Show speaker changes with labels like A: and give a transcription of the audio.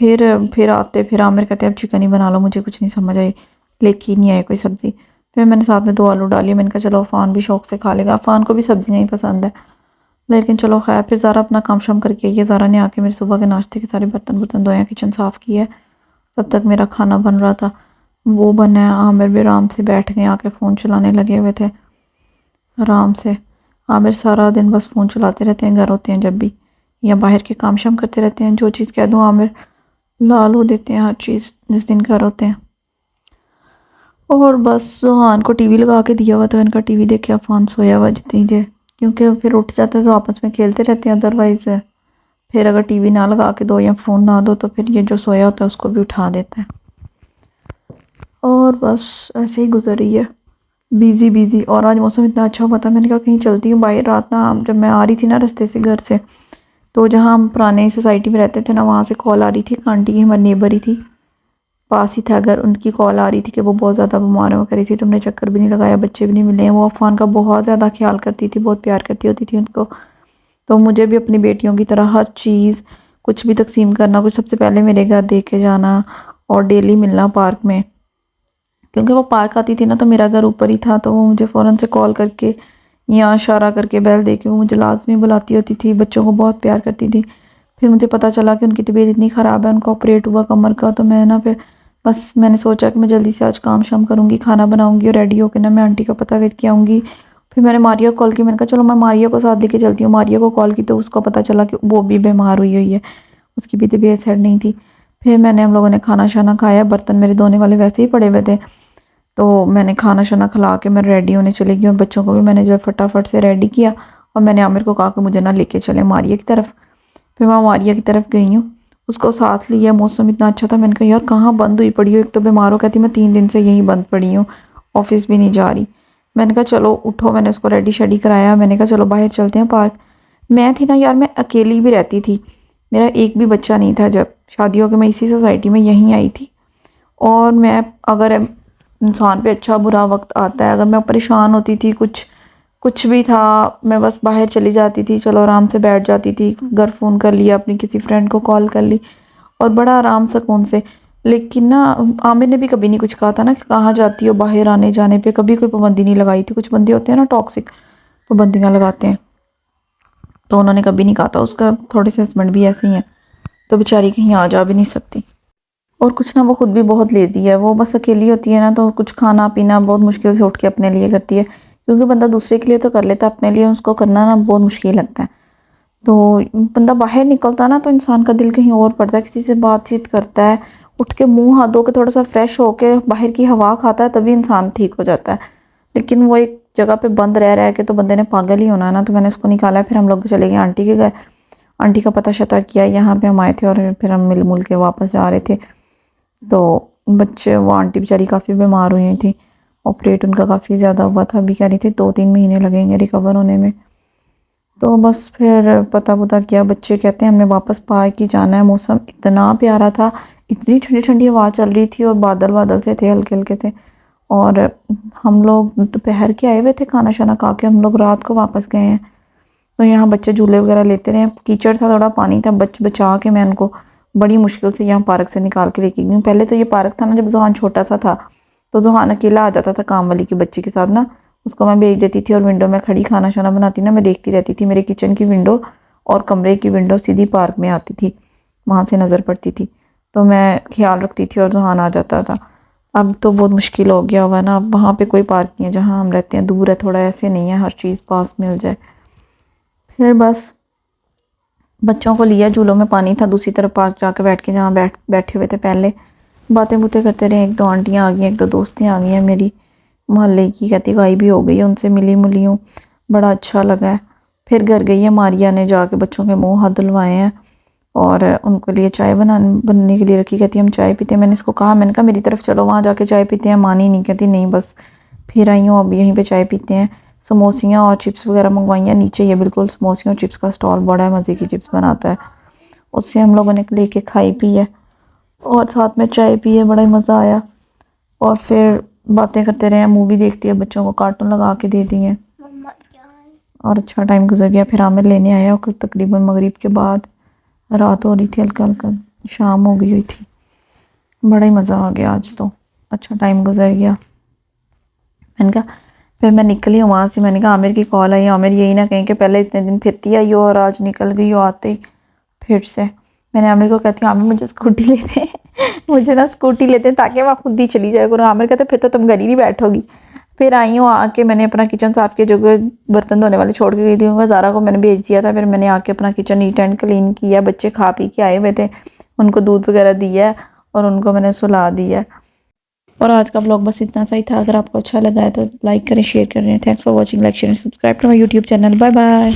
A: پھر آتے پھر عامر کہتے ہیں اب چکن ہی بنا لو، مجھے کچھ نہیں سمجھ آئی، لے کے ہی نہیں آئے کوئی سبزی۔ پھر میں نے ساتھ میں 2 آلو ڈالی، میں نے کہا چلو عفان بھی شوق سے کھا لے گا، عفان کو بھی سبزیاں ہی پسند ہے، لیکن چلو خیر۔ پھر زارا اپنا کام شام کر کے آئی ہے، زارا نے آ کے میرے صبح کے ناشتے کے سارے برتن دھوئے ہیں، کچن صاف کیا ہے، تب تک میرا کھانا بن رہا تھا، وہ بنا ہے۔ عامر بھی آرام سے بیٹھ گئے، آ کے فون چلانے لگے ہوئے تھے آرام سے۔ عامر سارا دن بس فون چلاتے رہتے ہیں، گھر ہوتے ہیں جب بھی، یا باہر کے کام شام کرتے رہتے ہیں، جو چیز کہہ دوں عامر لال ہو دیتے ہیں ہر چیز جس دن گھر ہوتے ہیں۔ اور بس سہان کو ٹی وی لگا کے دیا ہوا تھا، ان کا ٹی وی دیکھ کے عفان سویا ہوا جتنی دیر، کیونکہ پھر اٹھ جاتا ہے تو آپس میں کھیلتے رہتے ہیں، ادروائز پھر اگر ٹی وی نہ لگا کے دو یا فون نہ دو تو پھر یہ جو سویا ہوتا ہے اس کو بھی اٹھا دیتا ہے۔ اور بس ایسے ہی گزر رہی ہے، بیزی۔ اور آج موسم اتنا اچھا ہوا تھا، میں نے کہا کہیں چلتی ہوں باہر۔ رات نا جب میں آ رہی تھی نا رستے سے گھر سے، تو جہاں ہم پرانے سوسائٹی میں رہتے تھے نا، وہاں سے کال آ رہی تھی، ایک آنٹی کی ہماری نیبر ہی تھی، پاس ہی تھا اگر، ان کی کال آ رہی تھی کہ وہ بہت زیادہ بیمار ہو کری تھی، تم نے چکر بھی نہیں لگایا، بچے بھی نہیں ملے ہیں۔ وہ عفان کا بہت زیادہ خیال کرتی تھی، بہت پیار کرتی ہوتی تھی ان کو، تو مجھے بھی اپنی بیٹیوں کی طرح ہر چیز کچھ بھی تقسیم کرنا، کچھ سب سے پہلے میرے گھر دے کے جانا، اور ڈیلی ملنا پارک میں، کیونکہ وہ پارک آتی تھی نا تو میرا گھر اوپر ہی تھا، تو وہ مجھے فوراً سے کال کر کے یا اشارہ کر کے بیل دے کے وہ مجھے لازمی بلاتی ہوتی تھی، بچوں کو بہت پیار کرتی تھی۔ پھر مجھے پتہ چلا کہ ان کی طبیعت اتنی خراب ہے، ان کو آپریٹ ہوا کمر کا، تو میں نا پھر بس میں نے سوچا کہ میں جلدی سے آج کام شام کروں گی، کھانا بناؤں گی، اور ریڈی ہو کے نا میں آنٹی کا پتہ کر کے آؤں گی۔ پھر میں نے ماریا کو کال کی، میں نے کہا چلو میں ماریا کو ساتھ لے کے چلتی ہوں۔ ماریا کو کال کی تو اس کو پتہ چلا کہ وہ بھی بیمار ہوئی ہے، اس کی بھی طبیعت سیٹ نہیں تھی۔ پھر میں نے ہم لوگوں نے کھانا شانا کھایا، برتن میرے دھونے والے ویسے ہی پڑے ہوئے تھے، تو میں نے کھانا شانا کھلا کے میں ریڈی ہونے چلی گئی، اور بچوں کو بھی میں نے جو فٹافٹ سے ریڈی کیا، اور میں نے عامر کو کہا کہ مجھے نہ لے کے چلے ماریا کی طرف۔ پھر میں ماریا کی طرف گئی ہوں، اس کو ساتھ لیا، موسم اتنا اچھا تھا، میں نے کہا یار کہاں بند ہوئی پڑی ہو، ایک تو بیمار ہو، کہتی میں 3 دن سے یہیں بند پڑی ہوں، آفس بھی نہیں جا رہی۔ میں نے کہا چلو اٹھو، میں نے اس کو ریڈی شیڈی کرایا، میں نے کہا چلو باہر چلتے ہیں پارک۔ میں تھی نا یار، میں اکیلی بھی رہتی تھی، میرا ایک بھی بچہ نہیں تھا، جب شادی ہو کے میں اسی سوسائٹی میں یہیں آئی تھی، اور میں اگر انسان پہ اچھا برا وقت آتا ہے، اگر میں پریشان ہوتی تھی، کچھ بھی تھا، میں بس باہر چلی جاتی تھی، چلو آرام سے بیٹھ جاتی تھی، گھر فون کر لیا، اپنی کسی فرینڈ کو کال کر لی، اور بڑا آرام سکون سے۔ لیکن نا عامر نے بھی کبھی نہیں کچھ کہا تھا نا کہ کہاں جاتی ہو، باہر آنے جانے پہ کبھی کوئی پابندی نہیں لگائی تھی۔ کچھ بندے ہوتے ہیں نا ٹاکسک، پابندیاں لگاتے ہیں، تو انہوں نے کبھی نہیں کہا تھا۔ اس کا تھوڑے سے ہسبینڈ بھی ایسے ہی ہیں، تو بیچاری کہیں آ جا بھی نہیں سکتی، اور کچھ نا وہ خود بھی بہت لیزی ہے، وہ بس اکیلی ہوتی ہے نا تو کچھ کھانا پینا بہت مشکل سے اٹھ کے اپنے لیے کرتی ہے، کیونکہ بندہ دوسرے کے لیے تو کر لیتا ہے، اپنے لیے اس کو کرنا نا بہت مشکل لگتا ہے۔ تو بندہ باہر نکلتا نا تو انسان کا دل کہیں اور پڑتا ہے، کسی سے بات چیت کرتا ہے، اٹھ کے منہ ہاتھ دھو کے تھوڑا سا فریش ہو کے باہر کی ہوا کھاتا ہے، تبھی انسان ٹھیک ہو جاتا ہے۔ لیکن وہ ایک جگہ پہ بند رہ کے تو بندے نے پاگل ہی ہونا ہے نا، تو میں نے اس کو نکالا، پھر ہم لوگ چلے گئے آنٹی کے گھر، آنٹی کا پتہ شتہ کیا، یہاں پہ ہم آئے تھے، اور پھر ہم مل کے واپس جا رہے تھے، تو بچے وہ آنٹی بیچاری کافی بیمار ہوئی تھی، آپریٹ ان کا کافی زیادہ ہوا تھا، ابھی کہہ رہی تھی 2-3 مہینے لگیں گے ریکور ہونے میں۔ تو بس پھر پتہ کیا، بچے کہتے ہیں ہم نے واپس پارک ہی جانا ہے، موسم اتنا پیارا تھا، اتنی ٹھنڈی ٹھنڈی ہوا چل رہی تھی، اور بادل سے تھے ہلکے ہلکے سے، اور ہم لوگ دوپہر کے آئے ہوئے تھے، کھانا شانا کھا کے ہم لوگ رات کو واپس گئے ہیں، تو یہاں بچے جھولے وغیرہ لیتے رہے، کیچڑ تھا، تھوڑا پانی تھا، بچا کے میں ان کو بڑی مشکل سے یہاں پارک سے نکال کے لے کے گئی ہوں۔ پہلے تو یہ پارک تھا نا جب زوہان چھوٹا سا تھا، تو زوہان اکیلا آ جاتا تھا کام والی کے بچے کے ساتھ نا، اس کو میں بھیج دیتی تھی، اور ونڈو میں کھڑی کھانا شانا بناتی نا، میں دیکھتی رہتی تھی، میرے کچن کی ونڈو اور کمرے کی ونڈو سیدھی پارک میں آتی تھی، وہاں سے نظر پڑتی تھی، تو میں خیال رکھتی تھی، اور زوہان آ جاتا تھا۔ اب تو بہت مشکل ہو گیا ہوا ہے نا، اب وہاں پہ کوئی پارک نہیں ہے جہاں ہم رہتے ہیں، دور ہے تھوڑا، ایسے نہیں ہے ہر چیز پاس مل جائے۔ پھر بس بچوں کو لیا، جھولوں میں پانی تھا، دوسری طرف پارک جا کے بیٹھ کے جہاں بیٹھے ہوئے تھے پہلے، باتیں بوتیں کرتے رہے، 1-2 آنٹیاں آ گئی ہیں، 1-2 دوستیں آ گئی ہیں میری محلے کی، کہتی غائب بھی ہو گئی ہے، ان سے ملی ہوں، بڑا اچھا لگا ہے۔ پھر گھر گئی ہے ماریا نے، جا کے بچوں کے منہ ہاتھ دھلوائے ہیں، اور ان کے لیے چائے بننے کے لیے رکھی، کہتی ہم چائے پیتے ہیں، میں نے اس کو کہا، میں نے کہا میری طرف چلو وہاں جا کے چائے پیتے ہیں، مانی نہیں، کہتی نہیں بس پھر آئی ہوں، اب یہیں پہ چائے پیتے ہیں۔ سموسیاں اور چپس وغیرہ منگوائی ہیں، نیچے یہ بالکل سموسیاں اور چپس کا سٹال، بڑا مزے کی چپس بناتا ہے، اس سے ہم لوگوں نے لے کے کھائی پی ہے، اور ساتھ میں چائے پی ہے، بڑا ہی مزہ آیا، اور پھر باتیں کرتے رہے ہیں، مووی دیکھتی ہے، بچوں کو کارٹون لگا کے دے دی ہیں، اور اچھا ٹائم گزر گیا۔ پھر عامر لینے آیا، تقریباً مغرب کے بعد، رات ہو رہی تھی ہلکا ہلکا۔ شام ہو گئی ہوئی تھی. بڑا ہی مزہ آ گیا آج تو, اچھا ٹائم گزر گیا. میں نے کہا پھر میں نکلی ہوں وہاں سے, میں نے کہا عامر کی کال آئی, عامر یہی نہ کہیں کہ پہلے اتنے دن پھرتی آئی ہو اور آج نکل گئی ہو آتے ہی پھر سے. میں نے عامر کو کہتی ہوں عامر مجھے اسکوٹی لیتے ہیں, مجھے نا اسکوٹی لیتے ہیں تاکہ میں خود ہی چلی جائے کروں. عامر کہتے پھر تو تم گھر ہی نہیں بیٹھو گی. پھر آئی ہوں, آ کے میں نے اپنا کچن صاف کیا, جو کہ برتن دھونے والے چھوڑ کے گئی تھی ان کو, زارا کو میں نے بھیج دیا تھا. پھر میں نے آ کے اپنا کچن نیٹ اینڈ کلین کیا, بچے کھا پی کے آئے ہوئے تھے, ان کو دودھ وغیرہ دیا اور ان کو میں نے سلا دیا. اور آج کا بلاگ بس اتنا سا ہی تھا. اگر آپ کو اچھا لگا ہے تو لائک کریں, شیئر کریں. Thanks for watching, like share subscribe to my YouTube channel. Bye bye.